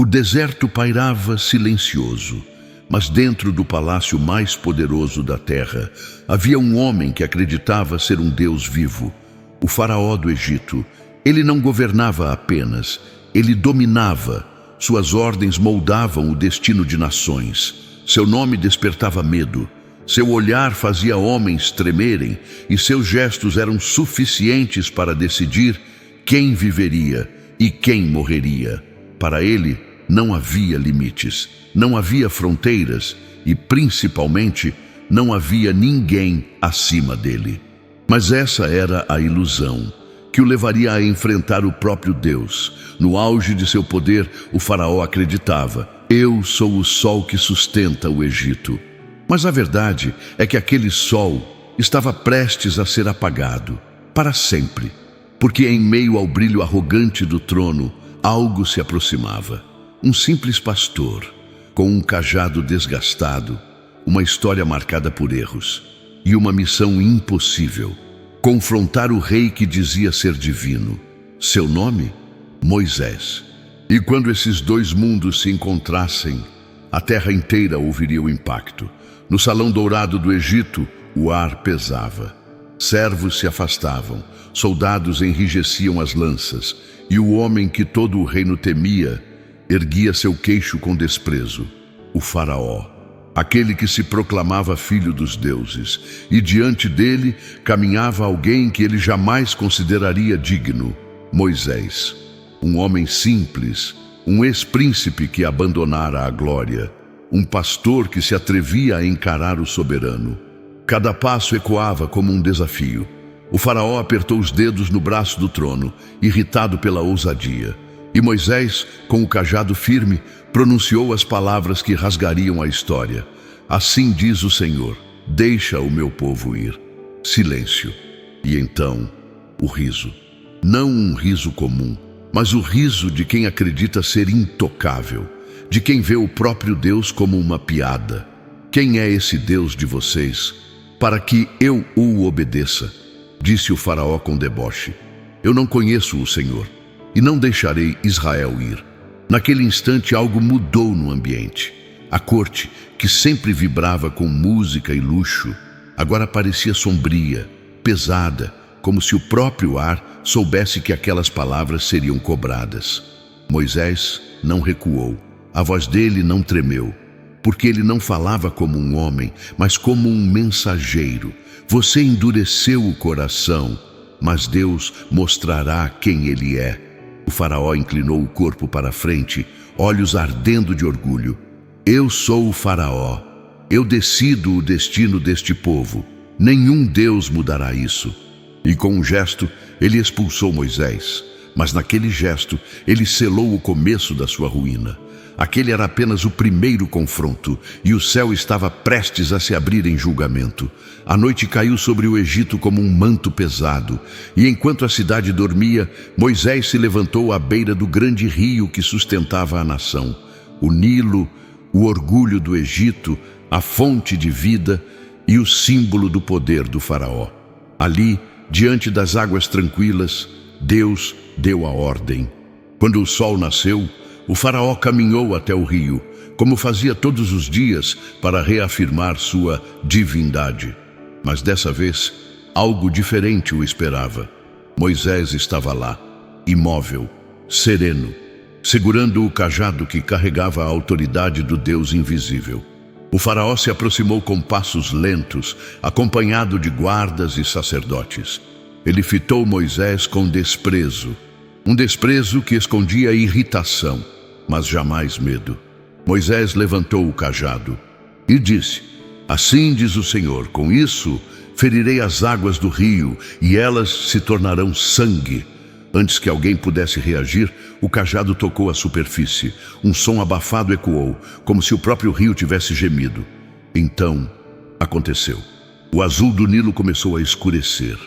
O deserto pairava silencioso, mas dentro do palácio mais poderoso da terra havia um homem que acreditava ser um Deus vivo, o faraó do Egito. Ele não governava apenas, ele dominava. Suas ordens moldavam o destino de nações. Seu nome despertava medo. Seu olhar fazia homens tremerem e seus gestos eram suficientes para decidir quem viveria e quem morreria. Para ele, não havia limites, não havia fronteiras e, principalmente, não havia ninguém acima dele. Mas essa era a ilusão que o levaria a enfrentar o próprio Deus. No auge de seu poder, o faraó acreditava: eu sou o sol que sustenta o Egito. Mas a verdade é que aquele sol estava prestes a ser apagado para sempre, porque em meio ao brilho arrogante do trono, algo se aproximava. Um simples pastor, com um cajado desgastado, uma história marcada por erros e uma missão impossível: confrontar o rei que dizia ser divino. Seu nome? Moisés. E quando esses dois mundos se encontrassem, a terra inteira ouviria o impacto. No salão dourado do Egito, o ar pesava. Servos se afastavam, soldados enrijeciam as lanças, e o homem que todo o reino temia erguia seu queixo com desprezo: o faraó, aquele que se proclamava filho dos deuses, e diante dele caminhava alguém que ele jamais consideraria digno: Moisés. Um homem simples, um ex-príncipe que abandonara a glória, um pastor que se atrevia a encarar o soberano. Cada passo ecoava como um desafio. O faraó apertou os dedos no braço do trono, irritado pela ousadia. E Moisés, com o cajado firme, pronunciou as palavras que rasgariam a história: assim diz o Senhor, deixa o meu povo ir. Silêncio. E então, o riso. Não um riso comum, mas o riso de quem acredita ser intocável, de quem vê o próprio Deus como uma piada. Quem é esse Deus de vocês, para que eu o obedeça? Disse o faraó com deboche. Eu não conheço o Senhor, e não deixarei Israel ir. Naquele instante algo mudou no ambiente. A corte, que sempre vibrava com música e luxo, agora parecia sombria, pesada, como se o próprio ar soubesse que aquelas palavras seriam cobradas. Moisés não recuou. A voz dele não tremeu, porque ele não falava como um homem, mas como um mensageiro. Você endureceu o coração, mas Deus mostrará quem ele é. O faraó inclinou o corpo para a frente, olhos ardendo de orgulho. Eu sou o faraó. Eu decido o destino deste povo. Nenhum Deus mudará isso. E com um gesto, ele expulsou Moisés. Mas naquele gesto, ele selou o começo da sua ruína. Aquele era apenas o primeiro confronto, e o céu estava prestes a se abrir em julgamento. A noite caiu sobre o Egito como um manto pesado, e enquanto a cidade dormia, Moisés se levantou à beira do grande rio que sustentava a nação. O Nilo, o orgulho do Egito, a fonte de vida e o símbolo do poder do faraó. Ali, diante das águas tranquilas, Deus deu a ordem. Quando o sol nasceu, o faraó caminhou até o rio, como fazia todos os dias para reafirmar sua divindade. Mas dessa vez, algo diferente o esperava. Moisés estava lá, imóvel, sereno, segurando o cajado que carregava a autoridade do Deus invisível. O faraó se aproximou com passos lentos, acompanhado de guardas e sacerdotes. Ele fitou Moisés com desprezo, um desprezo que escondia irritação, mas jamais medo. Moisés levantou o cajado e disse: assim diz o Senhor, com isso ferirei as águas do rio e elas se tornarão sangue. Antes que alguém pudesse reagir, o cajado tocou a superfície. Um som abafado ecoou, como se o próprio rio tivesse gemido. Então, aconteceu. O azul do Nilo começou a escurecer.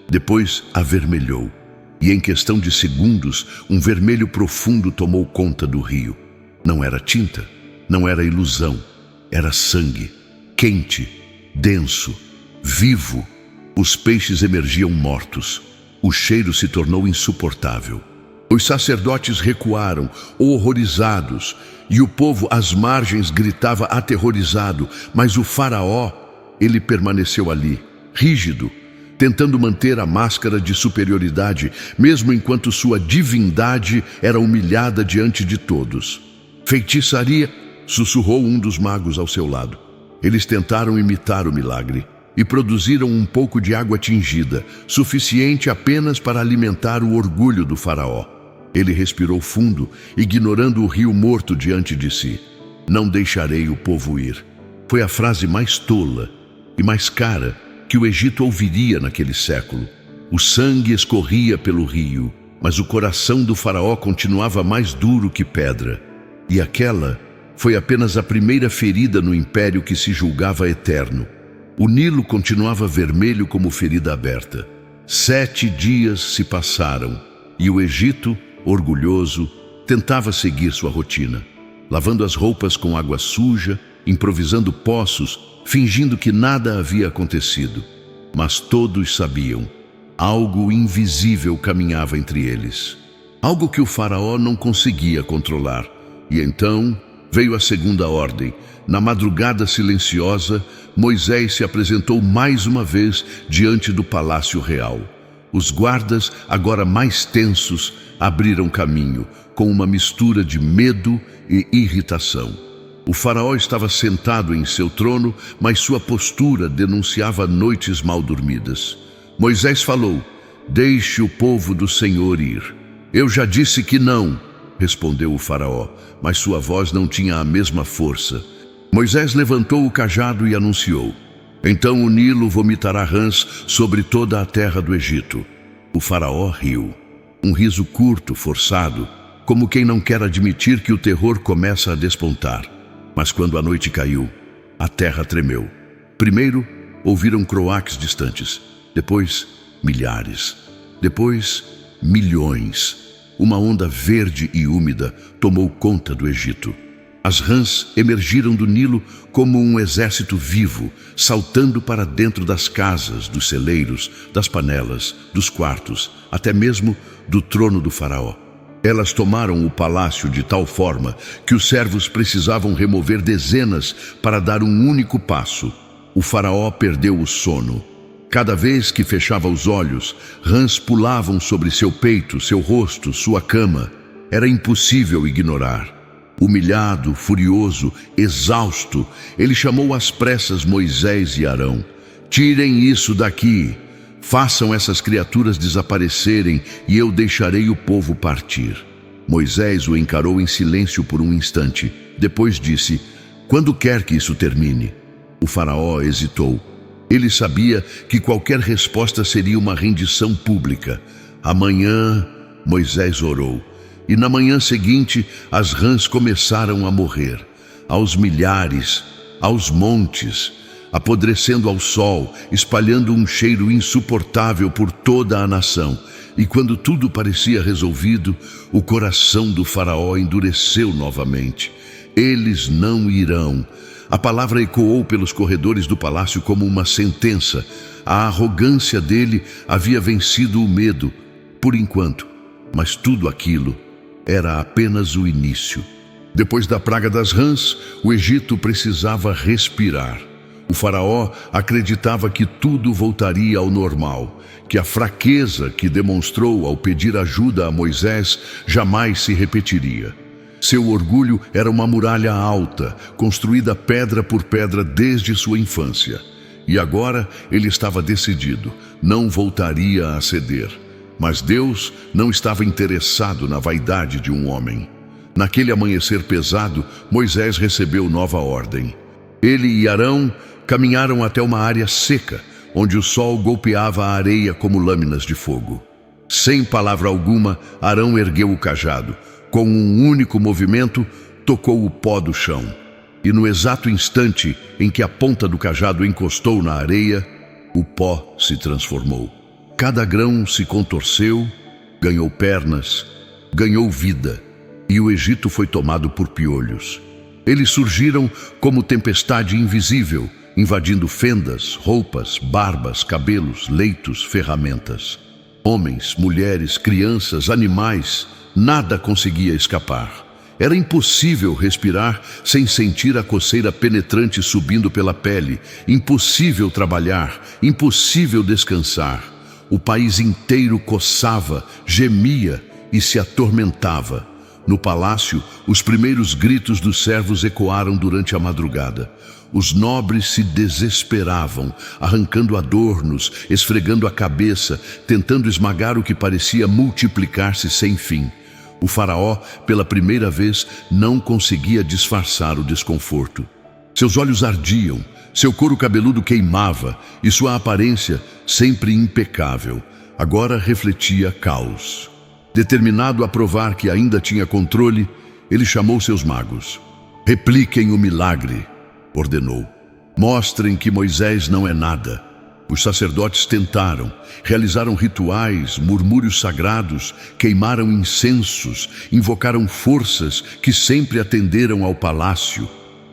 Depois, avermelhou. E em questão de segundos, um vermelho profundo tomou conta do rio. Não era tinta, não era ilusão, era sangue, quente, denso, vivo. Os peixes emergiam mortos. O cheiro se tornou insuportável. Os sacerdotes recuaram, horrorizados, e o povo às margens gritava aterrorizado, mas o faraó, ele permaneceu ali, rígido, tentando manter a máscara de superioridade, mesmo enquanto sua divindade era humilhada diante de todos. Feitiçaria, sussurrou um dos magos ao seu lado. Eles tentaram imitar o milagre e produziram um pouco de água tingida, suficiente apenas para alimentar o orgulho do faraó. Ele respirou fundo, ignorando o rio morto diante de si. Não deixarei o povo ir. Foi a frase mais tola e mais cara que o Egito ouviria naquele século. O sangue escorria pelo rio, mas o coração do faraó continuava mais duro que pedra. E aquela foi apenas a primeira ferida no império que se julgava eterno. O Nilo continuava vermelho como ferida aberta. 7 dias se passaram e o Egito, orgulhoso, tentava seguir sua rotina, lavando as roupas com água suja, improvisando poços, fingindo que nada havia acontecido. Mas todos sabiam, algo invisível caminhava entre eles. Algo que o faraó não conseguia controlar. E então veio a segunda ordem. Na madrugada silenciosa, Moisés se apresentou mais uma vez diante do palácio real. Os guardas, agora mais tensos, abriram caminho, com uma mistura de medo e irritação. O faraó estava sentado em seu trono, mas sua postura denunciava noites mal dormidas. Moisés falou: "Deixe o povo do Senhor ir." "Eu já disse que não", respondeu o faraó, mas sua voz não tinha a mesma força. Moisés levantou o cajado e anunciou: "Então o Nilo vomitará rãs sobre toda a terra do Egito." O faraó riu. Um riso curto, forçado, como quem não quer admitir que o terror começa a despontar. Mas quando a noite caiu, a terra tremeu. Primeiro, ouviram croaques distantes. Depois, milhares. Depois, milhões. Uma onda verde e úmida tomou conta do Egito. As rãs emergiram do Nilo como um exército vivo, saltando para dentro das casas, dos celeiros, das panelas, dos quartos, até mesmo do trono do faraó. Elas tomaram o palácio de tal forma que os servos precisavam remover dezenas para dar um único passo. O faraó perdeu o sono. Cada vez que fechava os olhos, rãs pulavam sobre seu peito, seu rosto, sua cama. Era impossível ignorar. Humilhado, furioso, exausto, ele chamou às pressas Moisés e Arão. "Tirem isso daqui. Façam essas criaturas desaparecerem e eu deixarei o povo partir." Moisés o encarou em silêncio por um instante. Depois disse: "Quando quer que isso termine?" O faraó hesitou. Ele sabia que qualquer resposta seria uma rendição pública. "Amanhã", Moisés orou. E na manhã seguinte, as rãs começaram a morrer, aos milhares, aos montes, apodrecendo ao sol, espalhando um cheiro insuportável por toda a nação. E quando tudo parecia resolvido, o coração do faraó endureceu novamente. "Eles não irão." A palavra ecoou pelos corredores do palácio como uma sentença. A arrogância dele havia vencido o medo, por enquanto, mas tudo aquilo era apenas o início. Depois da praga das rãs, o Egito precisava respirar. O faraó acreditava que tudo voltaria ao normal, que a fraqueza que demonstrou ao pedir ajuda a Moisés jamais se repetiria. Seu orgulho era uma muralha alta, construída pedra por pedra desde sua infância. E agora ele estava decidido, não voltaria a ceder. Mas Deus não estava interessado na vaidade de um homem. Naquele amanhecer pesado, Moisés recebeu nova ordem. Ele e Arão caminharam até uma área seca, onde o sol golpeava a areia como lâminas de fogo. Sem palavra alguma, Arão ergueu o cajado. Com um único movimento, tocou o pó do chão. E no exato instante em que a ponta do cajado encostou na areia, o pó se transformou. Cada grão se contorceu, ganhou pernas, ganhou vida, e o Egito foi tomado por piolhos. Eles surgiram como tempestade invisível, invadindo fendas, roupas, barbas, cabelos, leitos, ferramentas. Homens, mulheres, crianças, animais, nada conseguia escapar. Era impossível respirar sem sentir a coceira penetrante subindo pela pele, impossível trabalhar, impossível descansar. O país inteiro coçava, gemia e se atormentava. No palácio, os primeiros gritos dos servos ecoaram durante a madrugada. Os nobres se desesperavam, arrancando adornos, esfregando a cabeça, tentando esmagar o que parecia multiplicar-se sem fim. O faraó, pela primeira vez, não conseguia disfarçar o desconforto. Seus olhos ardiam, seu couro cabeludo queimava e sua aparência, sempre impecável, agora refletia caos. Determinado a provar que ainda tinha controle, ele chamou seus magos. "Repliquem o milagre", ordenou. "Mostrem que Moisés não é nada." Os sacerdotes tentaram, realizaram rituais, murmúrios sagrados, queimaram incensos, invocaram forças que sempre atenderam ao palácio.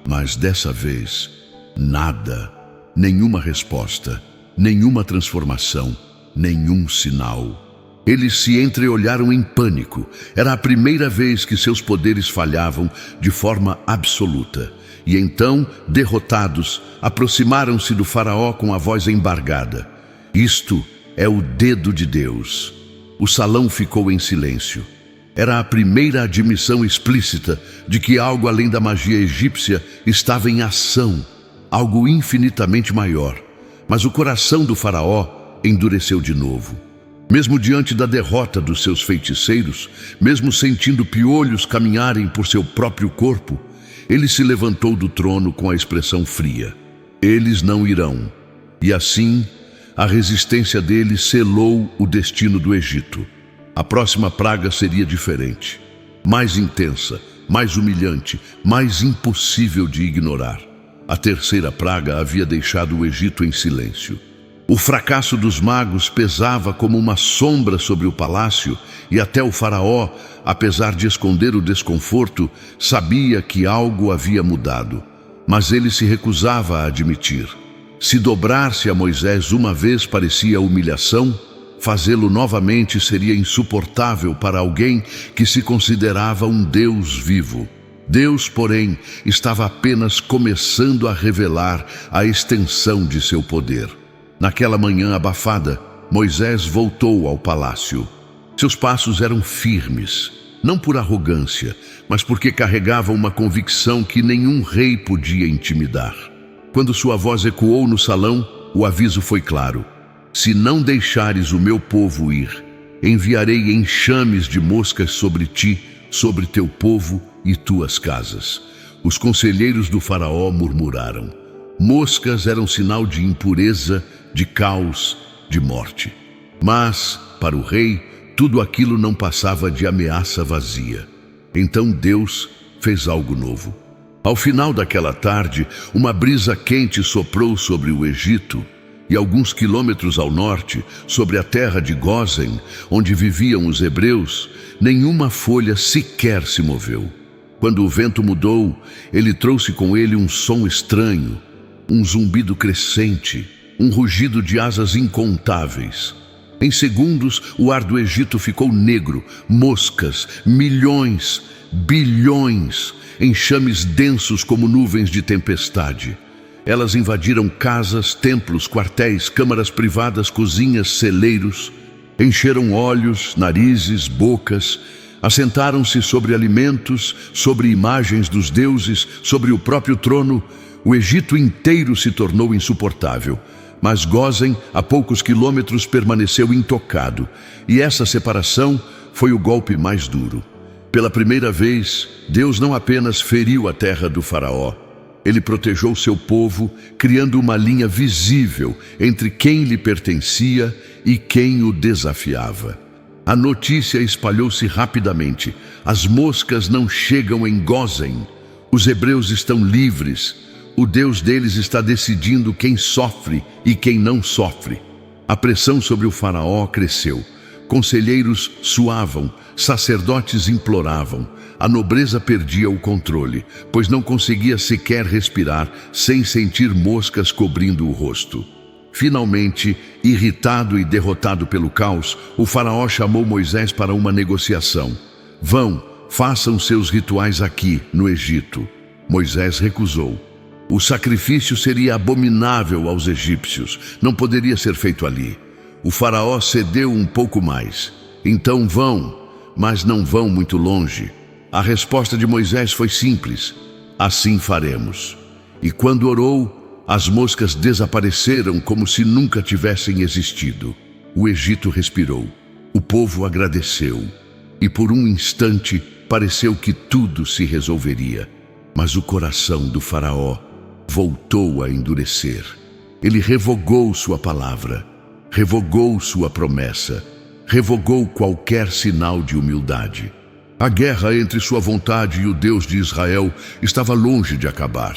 Mas dessa vez, nada, nenhuma resposta, nenhuma transformação, nenhum sinal. Eles se entreolharam em pânico. Era a primeira vez que seus poderes falhavam de forma absoluta. E então, derrotados, aproximaram-se do faraó com a voz embargada. "Isto é o dedo de Deus." O salão ficou em silêncio. Era a primeira admissão explícita de que algo além da magia egípcia estava em ação, algo infinitamente maior. Mas o coração do faraó endureceu de novo. Mesmo diante da derrota dos seus feiticeiros, mesmo sentindo piolhos caminharem por seu próprio corpo, ele se levantou do trono com a expressão fria. "Eles não irão." E assim, a resistência dele selou o destino do Egito. A próxima praga seria diferente, mais intensa, mais humilhante, mais impossível de ignorar. A terceira praga havia deixado o Egito em silêncio. O fracasso dos magos pesava como uma sombra sobre o palácio e até o faraó, apesar de esconder o desconforto, sabia que algo havia mudado. Mas ele se recusava a admitir. Se dobrar-se a Moisés uma vez parecia humilhação, fazê-lo novamente seria insuportável para alguém que se considerava um Deus vivo. Deus, porém, estava apenas começando a revelar a extensão de seu poder. Naquela manhã abafada, Moisés voltou ao palácio. Seus passos eram firmes, não por arrogância, mas porque carregavam uma convicção que nenhum rei podia intimidar. Quando sua voz ecoou no salão, o aviso foi claro: "Se não deixares o meu povo ir, enviarei enxames de moscas sobre ti, sobre teu povo e tuas casas." Os conselheiros do faraó murmuraram. Moscas eram sinal de impureza, de caos, de morte. Mas, para o rei, tudo aquilo não passava de ameaça vazia. Então Deus fez algo novo. Ao final daquela tarde, uma brisa quente soprou sobre o Egito e alguns quilômetros ao norte, sobre a terra de Gósen, onde viviam os hebreus, nenhuma folha sequer se moveu. Quando o vento mudou, ele trouxe com ele um som estranho, um zumbido crescente, um rugido de asas incontáveis. Em segundos, o ar do Egito ficou negro, moscas, milhões, bilhões, enxames densos como nuvens de tempestade. Elas invadiram casas, templos, quartéis, câmaras privadas, cozinhas, celeiros, encheram olhos, narizes, bocas, assentaram-se sobre alimentos, sobre imagens dos deuses, sobre o próprio trono. O Egito inteiro se tornou insuportável. Mas Gósen, a poucos quilômetros, permaneceu intocado, e essa separação foi o golpe mais duro. Pela primeira vez, Deus não apenas feriu a terra do faraó, ele protegeu seu povo, criando uma linha visível entre quem lhe pertencia e quem o desafiava. A notícia espalhou-se rapidamente: as moscas não chegam em Gósen, os hebreus estão livres. O Deus deles está decidindo quem sofre e quem não sofre. A pressão sobre o faraó cresceu. Conselheiros suavam, sacerdotes imploravam. A nobreza perdia o controle, pois não conseguia sequer respirar sem sentir moscas cobrindo o rosto. Finalmente, irritado e derrotado pelo caos, o faraó chamou Moisés para uma negociação. Vão, façam seus rituais aqui, no Egito. Moisés recusou. O sacrifício seria abominável aos egípcios, não poderia ser feito ali. O faraó cedeu um pouco mais. Então vão, mas não vão muito longe. A resposta de Moisés foi simples: assim faremos. E quando orou, as moscas desapareceram como se nunca tivessem existido. O Egito respirou. O povo agradeceu. E por um instante pareceu que tudo se resolveria. Mas o coração do faraó voltou a endurecer. Ele revogou sua palavra, revogou sua promessa, revogou qualquer sinal de humildade. A guerra entre sua vontade e o Deus de Israel estava longe de acabar.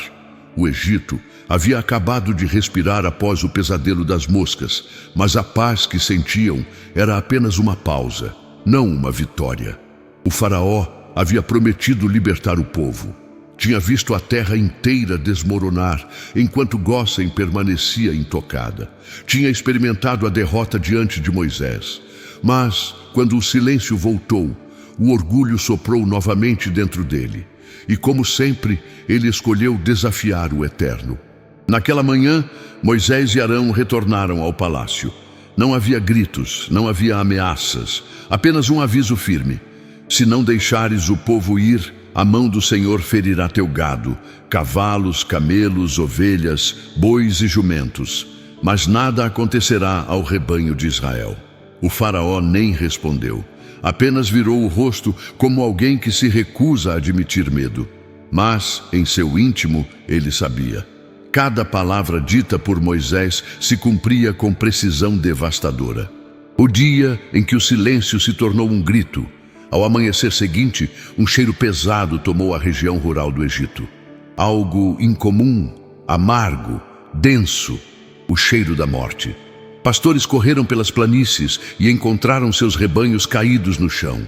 O Egito havia acabado de respirar após o pesadelo das moscas, mas a paz que sentiam era apenas uma pausa, não uma vitória. O faraó havia prometido libertar o povo. Tinha visto a terra inteira desmoronar, enquanto Gósen permanecia intocada. Tinha experimentado a derrota diante de Moisés. Mas, quando o silêncio voltou, o orgulho soprou novamente dentro dele. E, como sempre, ele escolheu desafiar o Eterno. Naquela manhã, Moisés e Arão retornaram ao palácio. Não havia gritos, não havia ameaças, apenas um aviso firme: se não deixares o povo ir, a mão do Senhor ferirá teu gado, cavalos, camelos, ovelhas, bois e jumentos, mas nada acontecerá ao rebanho de Israel. O faraó nem respondeu, apenas virou o rosto como alguém que se recusa a admitir medo. Mas, em seu íntimo, ele sabia. Cada palavra dita por Moisés se cumpria com precisão devastadora. O dia em que o silêncio se tornou um grito. Ao amanhecer seguinte, um cheiro pesado tomou a região rural do Egito. Algo incomum, amargo, denso, o cheiro da morte. Pastores correram pelas planícies e encontraram seus rebanhos caídos no chão.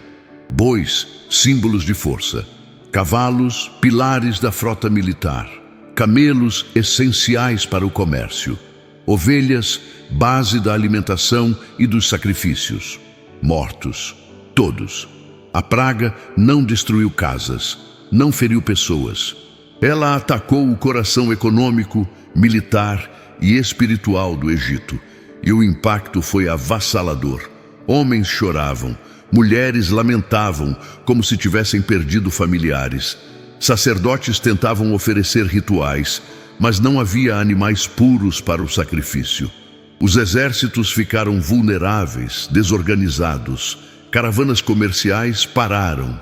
Bois, símbolos de força. Cavalos, pilares da frota militar. Camelos, essenciais para o comércio. Ovelhas, base da alimentação e dos sacrifícios. Mortos, todos. A praga não destruiu casas, não feriu pessoas. Ela atacou o coração econômico, militar e espiritual do Egito. E o impacto foi avassalador. Homens choravam, mulheres lamentavam como se tivessem perdido familiares. Sacerdotes tentavam oferecer rituais, mas não havia animais puros para o sacrifício. Os exércitos ficaram vulneráveis, desorganizados. Caravanas comerciais pararam,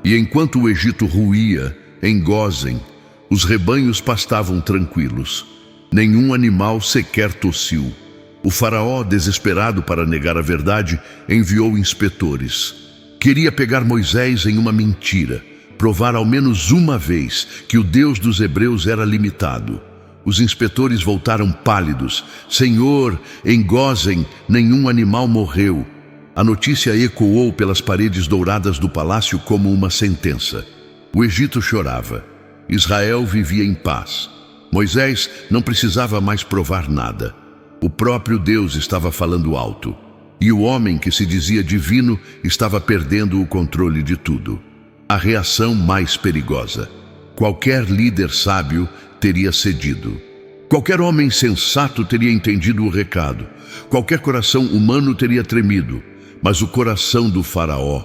e enquanto o Egito ruía, em Gósen, os rebanhos pastavam tranquilos. Nenhum animal sequer tossiu. O faraó, desesperado para negar a verdade, enviou inspetores. Queria pegar Moisés em uma mentira, provar ao menos uma vez que o Deus dos hebreus era limitado. Os inspetores voltaram pálidos. Senhor, em Gósen nenhum animal morreu. A notícia ecoou pelas paredes douradas do palácio como uma sentença. O Egito chorava. Israel vivia em paz. Moisés não precisava mais provar nada. O próprio Deus estava falando alto. E o homem que se dizia divino estava perdendo o controle de tudo. A reação mais perigosa. Qualquer líder sábio teria cedido. Qualquer homem sensato teria entendido o recado. Qualquer coração humano teria tremido. Mas o coração do faraó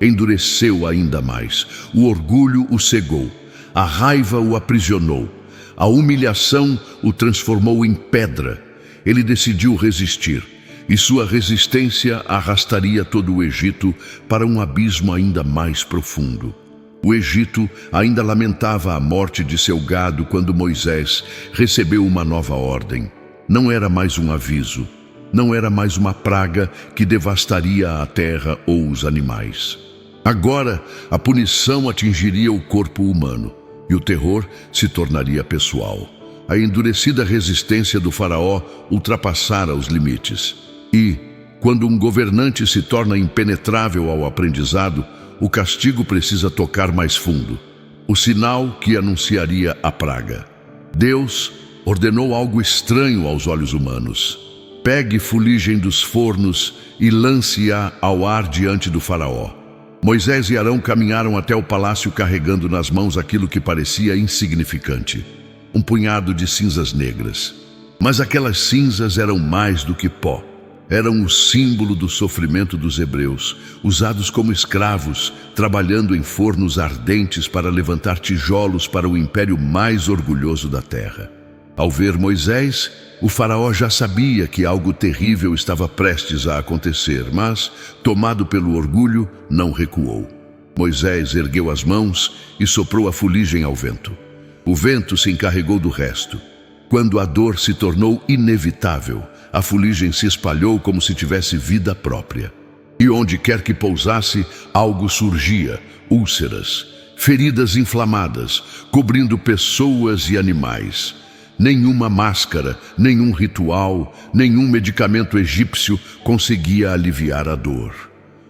endureceu ainda mais. O orgulho o cegou. A raiva o aprisionou. A humilhação o transformou em pedra. Ele decidiu resistir. E sua resistência arrastaria todo o Egito para um abismo ainda mais profundo. O Egito ainda lamentava a morte de seu gado quando Moisés recebeu uma nova ordem. Não era mais um aviso. Não era mais uma praga que devastaria a terra ou os animais. Agora, a punição atingiria o corpo humano e o terror se tornaria pessoal. A endurecida resistência do faraó ultrapassara os limites. E, quando um governante se torna impenetrável ao aprendizado, o castigo precisa tocar mais fundo. O sinal que anunciaria a praga. Deus ordenou algo estranho aos olhos humanos. Pegue fuligem dos fornos e lance-a ao ar diante do faraó. Moisés e Arão caminharam até o palácio carregando nas mãos aquilo que parecia insignificante, um punhado de cinzas negras. Mas aquelas cinzas eram mais do que pó. Eram o símbolo do sofrimento dos hebreus, usados como escravos, trabalhando em fornos ardentes para levantar tijolos para o império mais orgulhoso da terra. Ao ver Moisés, o faraó já sabia que algo terrível estava prestes a acontecer, mas, tomado pelo orgulho, não recuou. Moisés ergueu as mãos e soprou a fuligem ao vento. O vento se encarregou do resto. Quando a dor se tornou inevitável, a fuligem se espalhou como se tivesse vida própria. E onde quer que pousasse, algo surgia, úlceras, feridas inflamadas, cobrindo pessoas e animais. Nenhuma máscara, nenhum ritual, nenhum medicamento egípcio conseguia aliviar a dor.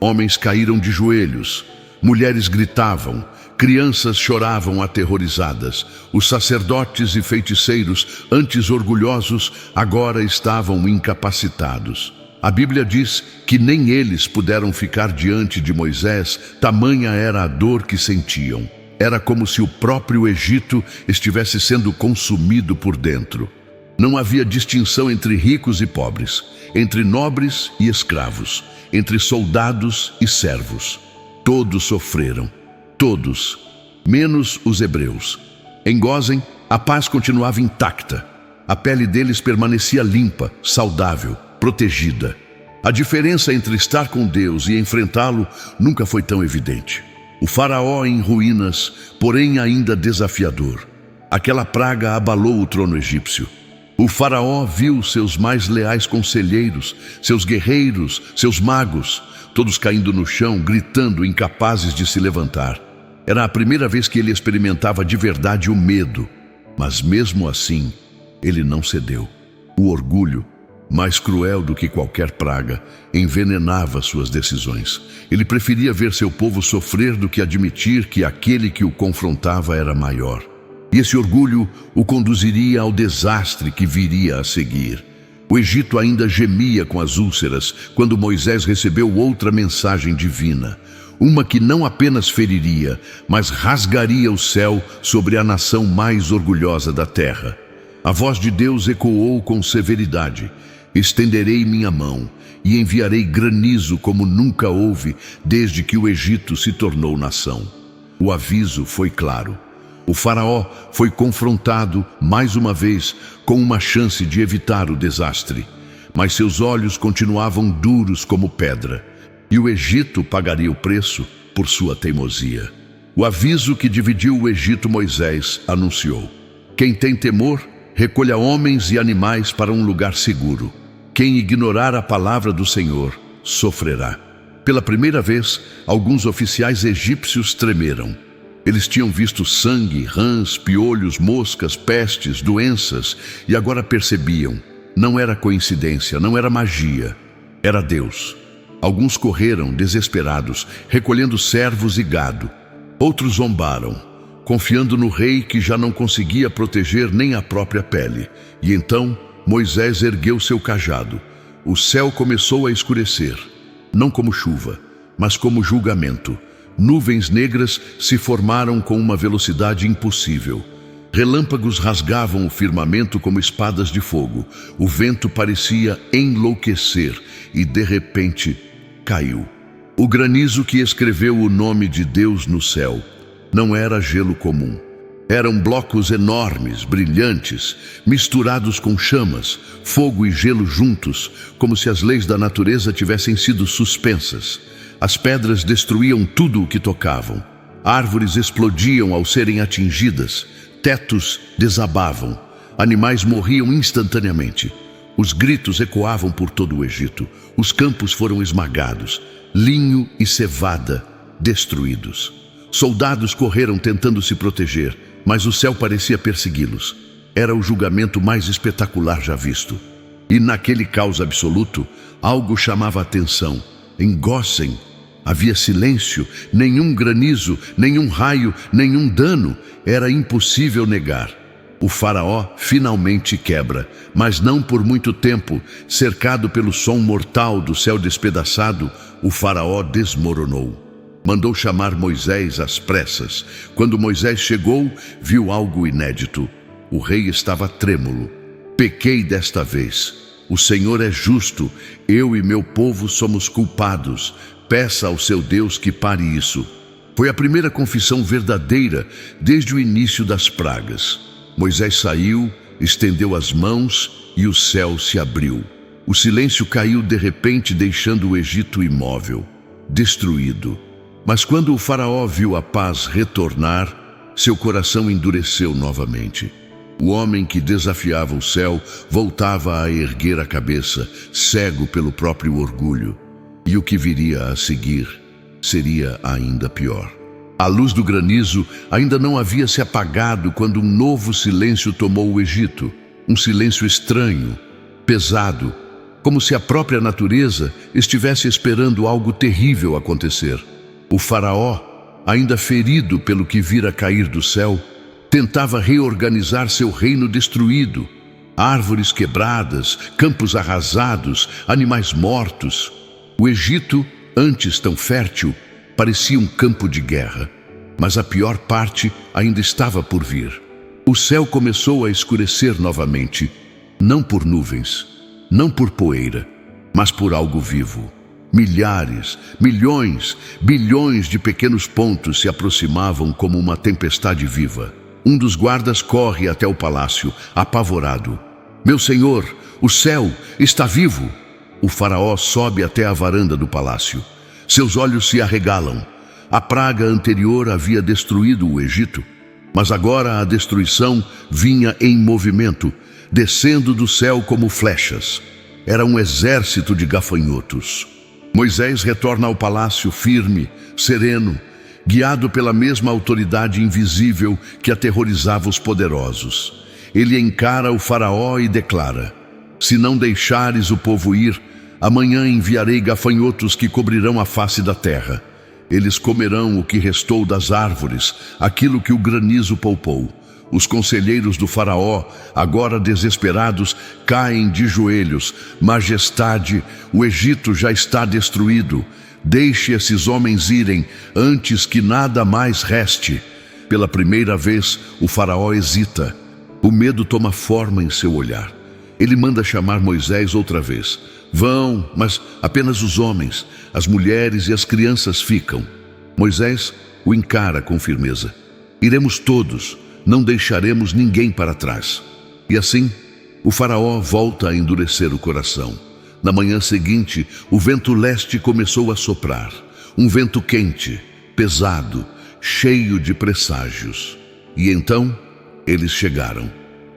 Homens caíram de joelhos, mulheres gritavam, crianças choravam aterrorizadas. Os sacerdotes e feiticeiros, antes orgulhosos, agora estavam incapacitados. A Bíblia diz que nem eles puderam ficar diante de Moisés, tamanha era a dor que sentiam. Era como se o próprio Egito estivesse sendo consumido por dentro. Não havia distinção entre ricos e pobres, entre nobres e escravos, entre soldados e servos. Todos sofreram, todos, menos os hebreus. Em Gósen, a paz continuava intacta. A pele deles permanecia limpa, saudável, protegida. A diferença entre estar com Deus e enfrentá-lo nunca foi tão evidente. O faraó em ruínas, porém ainda desafiador. Aquela praga abalou o trono egípcio. O faraó viu seus mais leais conselheiros, seus guerreiros, seus magos, todos caindo no chão, gritando, incapazes de se levantar. Era a primeira vez que ele experimentava de verdade o medo, mas mesmo assim, ele não cedeu. O orgulho, mais cruel do que qualquer praga, envenenava suas decisões. Ele preferia ver seu povo sofrer do que admitir que aquele que o confrontava era maior. E esse orgulho o conduziria ao desastre que viria a seguir. O Egito ainda gemia com as úlceras quando Moisés recebeu outra mensagem divina. Uma que não apenas feriria, mas rasgaria o céu sobre a nação mais orgulhosa da terra. A voz de Deus ecoou com severidade. Estenderei minha mão e enviarei granizo como nunca houve desde que o Egito se tornou nação. O aviso foi claro. O faraó foi confrontado mais uma vez com uma chance de evitar o desastre, mas seus olhos continuavam duros como pedra, e o Egito pagaria o preço por sua teimosia. O aviso que dividiu o Egito, Moisés anunciou: quem tem temor, recolha homens e animais para um lugar seguro. Quem ignorar a palavra do Senhor, sofrerá. Pela primeira vez, alguns oficiais egípcios tremeram. Eles tinham visto sangue, rãs, piolhos, moscas, pestes, doenças, e agora percebiam. Não era coincidência, não era magia. Era Deus. Alguns correram, desesperados, recolhendo servos e gado. Outros zombaram, confiando no rei que já não conseguia proteger nem a própria pele. E então Moisés ergueu seu cajado. O céu começou a escurecer, não como chuva, mas como julgamento. Nuvens negras se formaram com uma velocidade impossível. Relâmpagos rasgavam o firmamento como espadas de fogo. O vento parecia enlouquecer e, de repente, caiu. O granizo que escreveu o nome de Deus no céu não era gelo comum. Eram blocos enormes, brilhantes, misturados com chamas, fogo e gelo juntos, como se as leis da natureza tivessem sido suspensas. As pedras destruíam tudo o que tocavam. Árvores explodiam ao serem atingidas. Tetos desabavam. Animais morriam instantaneamente. Os gritos ecoavam por todo o Egito. Os campos foram esmagados. Linho e cevada destruídos. Soldados correram tentando se proteger, mas o céu parecia persegui-los. Era o julgamento mais espetacular já visto. E naquele caos absoluto, algo chamava a atenção. Em Gósen havia silêncio, nenhum granizo, nenhum raio, nenhum dano. Era impossível negar. O faraó finalmente quebra, mas não por muito tempo. Cercado pelo som mortal do céu despedaçado, o faraó desmoronou. Mandou chamar Moisés às pressas. Quando Moisés chegou, viu algo inédito. O rei estava trêmulo. Pequei desta vez. O Senhor é justo. Eu e meu povo somos culpados. Peça ao seu Deus que pare isso. Foi a primeira confissão verdadeira desde o início das pragas. Moisés saiu, estendeu as mãos e o céu se abriu. O silêncio caiu de repente, deixando o Egito imóvel, destruído. Mas quando o faraó viu a paz retornar, seu coração endureceu novamente. O homem que desafiava o céu voltava a erguer a cabeça, cego pelo próprio orgulho. E o que viria a seguir seria ainda pior. A luz do granizo ainda não havia se apagado quando um novo silêncio tomou o Egito. Um silêncio estranho, pesado, como se a própria natureza estivesse esperando algo terrível acontecer. O faraó, ainda ferido pelo que vira cair do céu, tentava reorganizar seu reino destruído. Árvores quebradas, campos arrasados, animais mortos. O Egito, antes tão fértil, parecia um campo de guerra. Mas a pior parte ainda estava por vir. O céu começou a escurecer novamente, não por nuvens, não por poeira, mas por algo vivo. Milhares, milhões, bilhões de pequenos pontos se aproximavam como uma tempestade viva. Um dos guardas corre até o palácio, apavorado. Meu senhor, o céu está vivo! O faraó sobe até a varanda do palácio. Seus olhos se arregalam. A praga anterior havia destruído o Egito, mas agora a destruição vinha em movimento, descendo do céu como flechas. Era um exército de gafanhotos. Moisés retorna ao palácio firme, sereno, guiado pela mesma autoridade invisível que aterrorizava os poderosos. Ele encara o faraó e declara: se não deixares o povo ir, amanhã enviarei gafanhotos que cobrirão a face da terra. Eles comerão o que restou das árvores, aquilo que o granizo poupou. Os conselheiros do faraó, agora desesperados, caem de joelhos. Majestade, o Egito já está destruído. Deixe esses homens irem antes que nada mais reste. Pela primeira vez, o faraó hesita. O medo toma forma em seu olhar. Ele manda chamar Moisés outra vez. Vão, mas apenas os homens, as mulheres e as crianças ficam. Moisés o encara com firmeza. Iremos todos, não deixaremos ninguém para trás. E assim, o faraó volta a endurecer o coração. Na manhã seguinte, o vento leste começou a soprar. Um vento quente, pesado, cheio de presságios. E então, eles chegaram.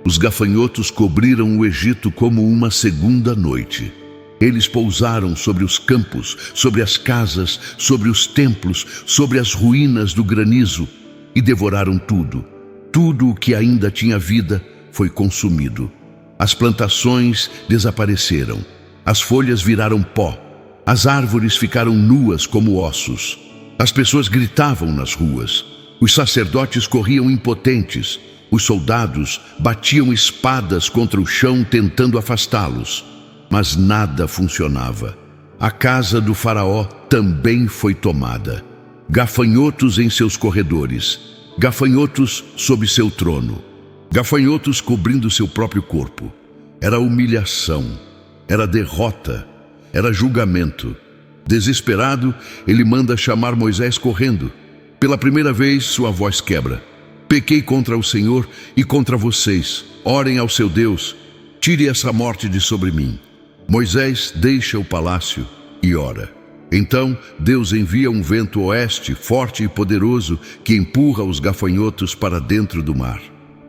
Os gafanhotos cobriram o Egito como uma segunda noite. Eles pousaram sobre os campos, sobre as casas, sobre os templos, sobre as ruínas do granizo e devoraram tudo. Tudo o que ainda tinha vida foi consumido. As plantações desapareceram. As folhas viraram pó. As árvores ficaram nuas como ossos. As pessoas gritavam nas ruas. Os sacerdotes corriam impotentes. Os soldados batiam espadas contra o chão tentando afastá-los. Mas nada funcionava. A casa do faraó também foi tomada. Gafanhotos em seus corredores. Gafanhotos sob seu trono. Gafanhotos cobrindo seu próprio corpo. Era humilhação. Era derrota. Era julgamento. Desesperado, ele manda chamar Moisés correndo. Pela primeira vez, sua voz quebra. Pequei contra o Senhor e contra vocês. Orem ao seu Deus. Tire essa morte de sobre mim. Moisés deixa o palácio e ora. Então Deus envia um vento oeste forte e poderoso que empurra os gafanhotos para dentro do mar.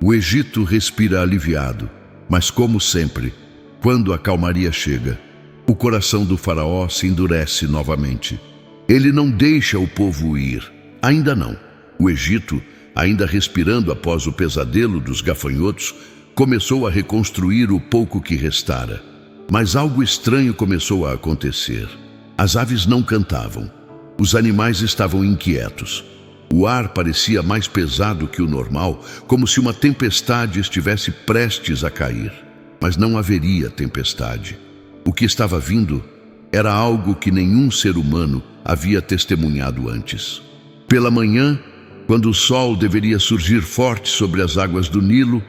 O Egito respira aliviado, mas como sempre, quando a calmaria chega, o coração do faraó se endurece novamente. Ele não deixa o povo ir, ainda não. O Egito, ainda respirando após o pesadelo dos gafanhotos, começou a reconstruir o pouco que restara. Mas algo estranho começou a acontecer. As aves não cantavam. Os animais estavam inquietos. O ar parecia mais pesado que o normal, como se uma tempestade estivesse prestes a cair. Mas não haveria tempestade. O que estava vindo Era algo que nenhum ser humano havia testemunhado antes. Pela manhã, quando o sol deveria surgir forte sobre as águas do Nilo,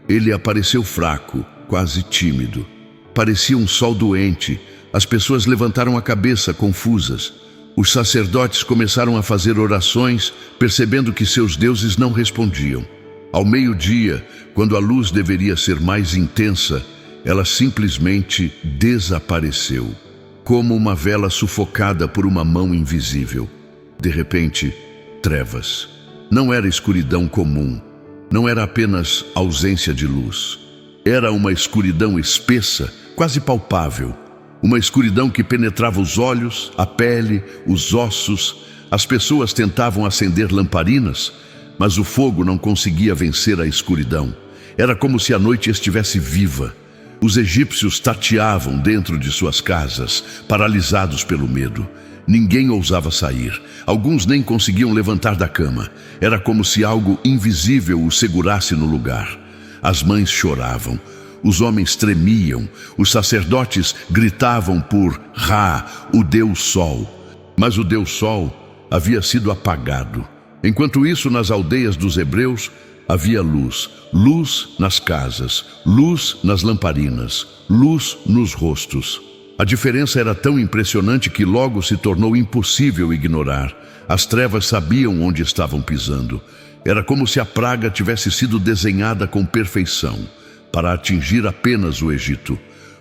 ele apareceu fraco, quase tímido. Parecia um sol doente. As pessoas levantaram a cabeça, confusas. Os sacerdotes começaram a fazer orações, percebendo que seus deuses não respondiam. Ao meio-dia, quando a luz deveria ser mais intensa, ela simplesmente desapareceu, como uma vela sufocada por uma mão invisível. De repente, trevas. Não era escuridão comum, não era apenas ausência de luz. Era uma escuridão espessa, quase palpável. Uma escuridão que penetrava os olhos, a pele, os ossos. As pessoas tentavam acender lamparinas, mas o fogo não conseguia vencer a escuridão. Era como se a noite estivesse viva. Os egípcios tateavam dentro de suas casas, paralisados pelo medo. Ninguém ousava sair. Alguns nem conseguiam levantar da cama. Era como se algo invisível os segurasse no lugar. As mães choravam. Os homens tremiam. Os sacerdotes gritavam por Ra, o Deus Sol. Mas o Deus Sol havia sido apagado. Enquanto isso, nas aldeias dos hebreus, havia luz. Luz nas casas, luz nas lamparinas, luz nos rostos. A diferença era tão impressionante que logo se tornou impossível ignorar. As trevas sabiam onde estavam pisando. Era como se a praga tivesse sido desenhada com perfeição, para atingir apenas o Egito.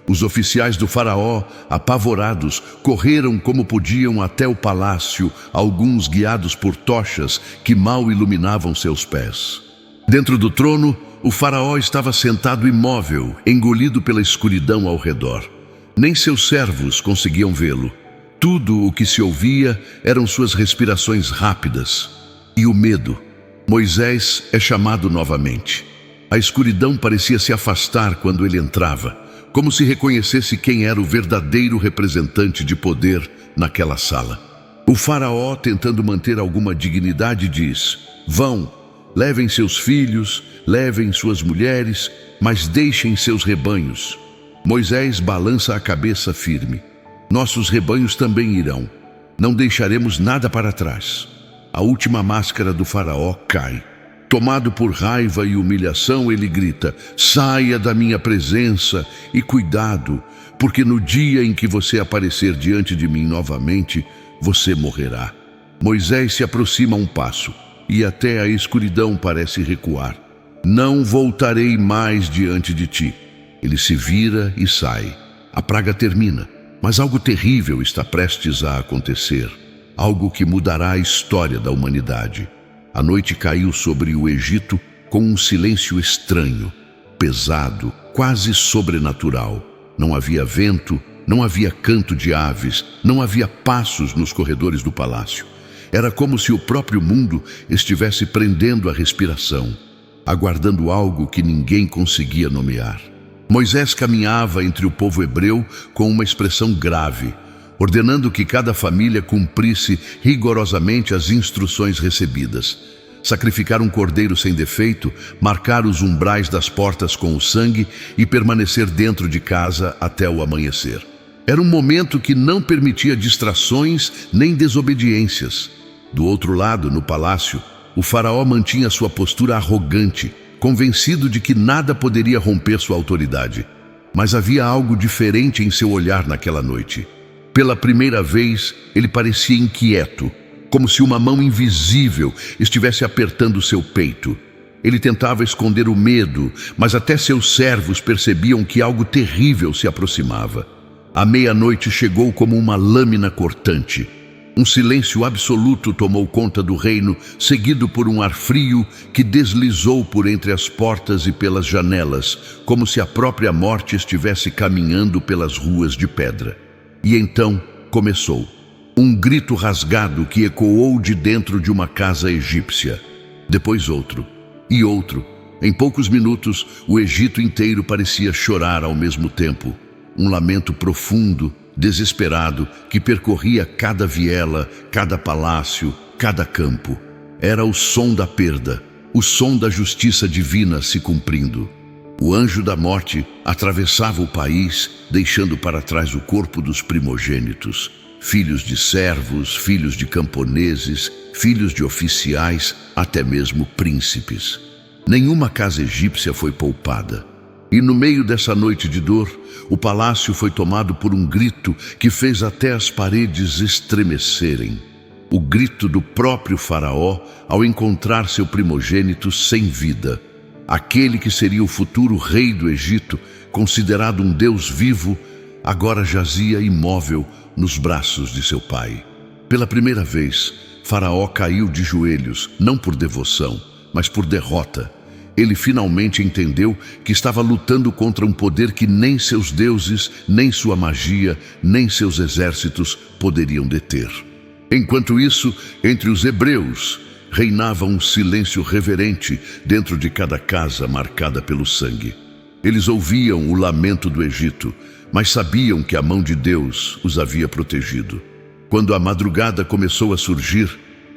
Os oficiais do faraó, apavorados, correram como podiam até o palácio, alguns guiados por tochas que mal iluminavam seus pés. Dentro do trono, o faraó estava sentado imóvel, engolido pela escuridão ao redor. Nem seus servos conseguiam vê-lo. Tudo o que se ouvia eram suas respirações rápidas. E o medo. Moisés é chamado novamente. A escuridão parecia se afastar quando ele entrava, como se reconhecesse quem era o verdadeiro representante de poder naquela sala. O faraó, tentando manter alguma dignidade, diz: "Vão, levem seus filhos, levem suas mulheres, mas deixem seus rebanhos." Moisés balança a cabeça firme. "Nossos rebanhos também irão. Não deixaremos nada para trás." A última máscara do faraó cai. Tomado por raiva e humilhação, ele grita: "Saia da minha presença e cuidado, porque no dia em que você aparecer diante de mim novamente, você morrerá." Moisés se aproxima um passo, e até a escuridão parece recuar. "Não voltarei mais diante de ti." Ele se vira e sai. A praga termina, mas algo terrível está prestes a acontecer. Algo que mudará a história da humanidade. A noite caiu sobre o Egito com um silêncio estranho, pesado, quase sobrenatural. Não havia vento, não havia canto de aves, não havia passos nos corredores do palácio. Era como se o próprio mundo estivesse prendendo a respiração, aguardando algo que ninguém conseguia nomear. Moisés caminhava entre o povo hebreu com uma expressão grave, ordenando que cada família cumprisse rigorosamente as instruções recebidas. Sacrificar um cordeiro sem defeito, marcar os umbrais das portas com o sangue e permanecer dentro de casa até o amanhecer. Era um momento que não permitia distrações nem desobediências. Do outro lado, no palácio, o faraó mantinha sua postura arrogante, convencido de que nada poderia romper sua autoridade. Mas havia algo diferente em seu olhar naquela noite. Pela primeira vez, ele parecia inquieto, como se uma mão invisível estivesse apertando seu peito. Ele tentava esconder o medo, mas até seus servos percebiam que algo terrível se aproximava. A meia-noite chegou como uma lâmina cortante. Um silêncio absoluto tomou conta do reino, seguido por um ar frio que deslizou por entre as portas e pelas janelas, como se a própria morte estivesse caminhando pelas ruas de pedra. E então começou. Um grito rasgado que ecoou de dentro de uma casa egípcia. Depois outro, e outro. Em poucos minutos, o Egito inteiro parecia chorar ao mesmo tempo. Um lamento profundo, desesperado, que percorria cada viela, cada palácio, cada campo. Era o som da perda, o som da justiça divina se cumprindo. O anjo da morte atravessava o país, deixando para trás o corpo dos primogênitos, filhos de servos, filhos de camponeses, filhos de oficiais, até mesmo príncipes. Nenhuma casa egípcia foi poupada. E no meio dessa noite de dor, o palácio foi tomado por um grito que fez até as paredes estremecerem. O grito do próprio faraó ao encontrar seu primogênito sem vida. Aquele que seria o futuro rei do Egito, considerado um Deus vivo, agora jazia imóvel nos braços de seu pai. Pela primeira vez, Faraó caiu de joelhos, não por devoção, mas por derrota. Ele finalmente entendeu que estava lutando contra um poder que nem seus deuses, nem sua magia, nem seus exércitos poderiam deter. Enquanto isso, entre os hebreus, reinava um silêncio reverente dentro de cada casa marcada pelo sangue. Eles ouviam o lamento do Egito, mas sabiam que a mão de Deus os havia protegido. Quando a madrugada começou a surgir,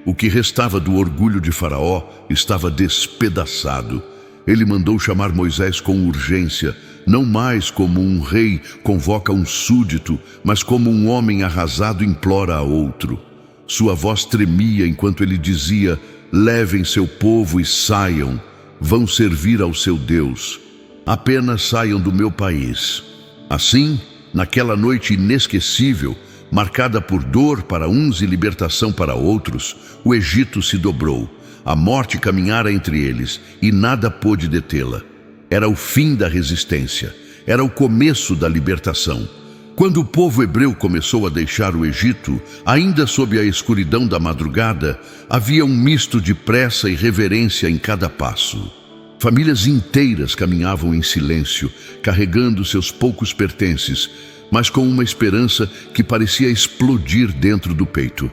o que restava do orgulho de Faraó estava despedaçado. Ele mandou chamar Moisés com urgência, não mais como um rei convoca um súdito, mas como um homem arrasado implora a outro. Sua voz tremia enquanto ele dizia: levem seu povo e saiam, vão servir ao seu Deus. Apenas saiam do meu país. Assim, naquela noite inesquecível, marcada por dor para uns e libertação para outros, o Egito se dobrou. A morte caminhara entre eles e nada pôde detê-la. Era o fim da resistência, era o começo da libertação. Quando o povo hebreu começou a deixar o Egito, ainda sob a escuridão da madrugada, havia um misto de pressa e reverência em cada passo. Famílias inteiras caminhavam em silêncio, carregando seus poucos pertences, mas com uma esperança que parecia explodir dentro do peito.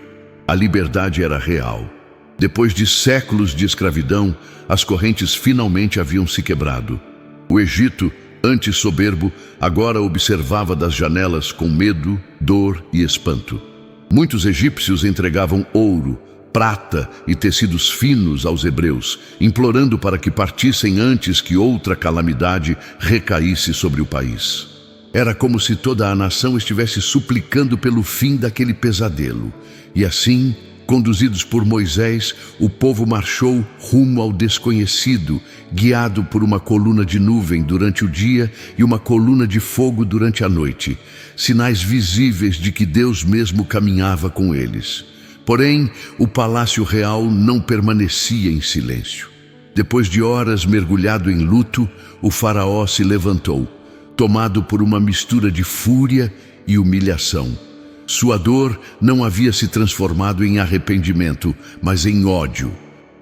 A liberdade era real. Depois de séculos de escravidão, as correntes finalmente haviam se quebrado. O Egito, antes soberbo, agora observava das janelas com medo, dor e espanto. Muitos egípcios entregavam ouro, prata e tecidos finos aos hebreus, implorando para que partissem antes que outra calamidade recaísse sobre o país. Era como se toda a nação estivesse suplicando pelo fim daquele pesadelo. E assim, conduzidos por Moisés, o povo marchou rumo ao desconhecido, guiado por uma coluna de nuvem durante o dia e uma coluna de fogo durante a noite, sinais visíveis de que Deus mesmo caminhava com eles. Porém, o palácio real não permanecia em silêncio. Depois de horas mergulhado em luto, o faraó se levantou, tomado por uma mistura de fúria e humilhação. Sua dor não havia se transformado em arrependimento, mas em ódio.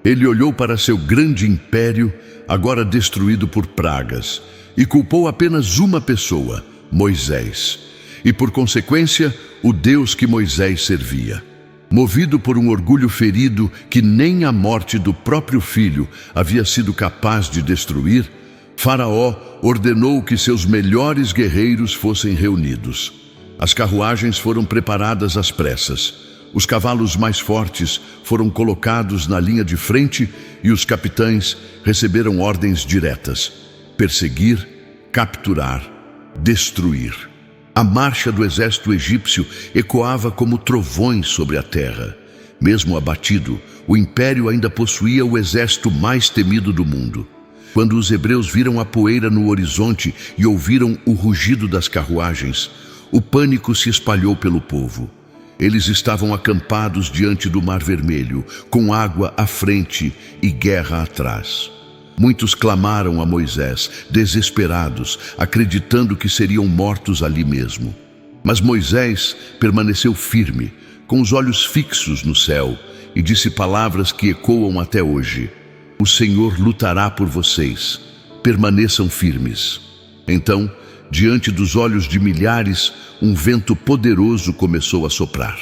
Ele olhou para seu grande império, agora destruído por pragas, e culpou apenas uma pessoa, Moisés, e por consequência, o Deus que Moisés servia. Movido por um orgulho ferido que nem a morte do próprio filho havia sido capaz de destruir, Faraó ordenou que seus melhores guerreiros fossem reunidos. As carruagens foram preparadas às pressas. Os cavalos mais fortes foram colocados na linha de frente e os capitães receberam ordens diretas: perseguir, capturar, destruir. A marcha do exército egípcio ecoava como trovões sobre a terra. Mesmo abatido, o império ainda possuía o exército mais temido do mundo. Quando os hebreus viram a poeira no horizonte e ouviram o rugido das carruagens, o pânico se espalhou pelo povo. Eles estavam acampados diante do Mar Vermelho, com água à frente e guerra atrás. Muitos clamaram a Moisés, desesperados, acreditando que seriam mortos ali mesmo. Mas Moisés permaneceu firme, com os olhos fixos no céu, e disse palavras que ecoam até hoje: o Senhor lutará por vocês, permaneçam firmes. Então, diante dos olhos de milhares, um vento poderoso começou a soprar.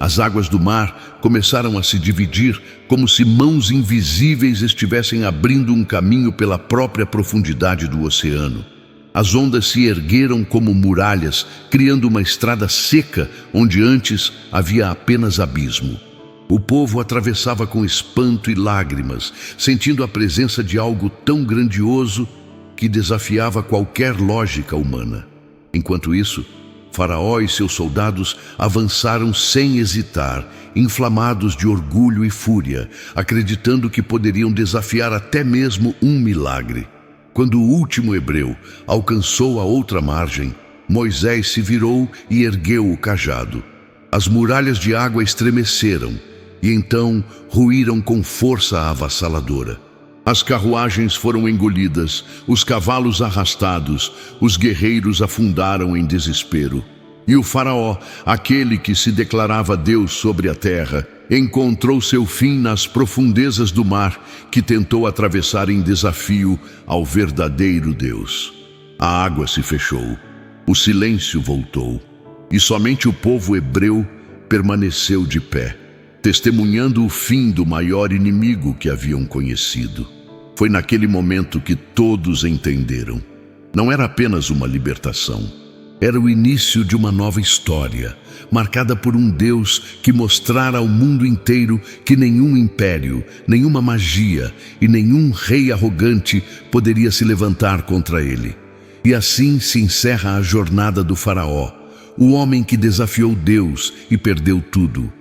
As águas do mar começaram a se dividir, como se mãos invisíveis estivessem abrindo um caminho pela própria profundidade do oceano. As ondas se ergueram como muralhas, criando uma estrada seca onde antes havia apenas abismo. O povo atravessava com espanto e lágrimas, sentindo a presença de algo tão grandioso que que desafiava qualquer lógica humana. Enquanto isso, Faraó e seus soldados avançaram sem hesitar, inflamados de orgulho e fúria, acreditando que poderiam desafiar até mesmo um milagre. Quando o último hebreu alcançou a outra margem, Moisés se virou e ergueu o cajado. As muralhas de água estremeceram e então ruíram com força avassaladora. As carruagens foram engolidas, os cavalos arrastados, os guerreiros afundaram em desespero. E o faraó, aquele que se declarava Deus sobre a terra, encontrou seu fim nas profundezas do mar que tentou atravessar em desafio ao verdadeiro Deus. A água se fechou, o silêncio voltou, e somente o povo hebreu permaneceu de pé, testemunhando o fim do maior inimigo que haviam conhecido. Foi naquele momento que todos entenderam. Não era apenas uma libertação. Era o início de uma nova história, marcada por um Deus que mostrara ao mundo inteiro que nenhum império, nenhuma magia e nenhum rei arrogante poderia se levantar contra ele. E assim se encerra a jornada do faraó, o homem que desafiou Deus e perdeu tudo.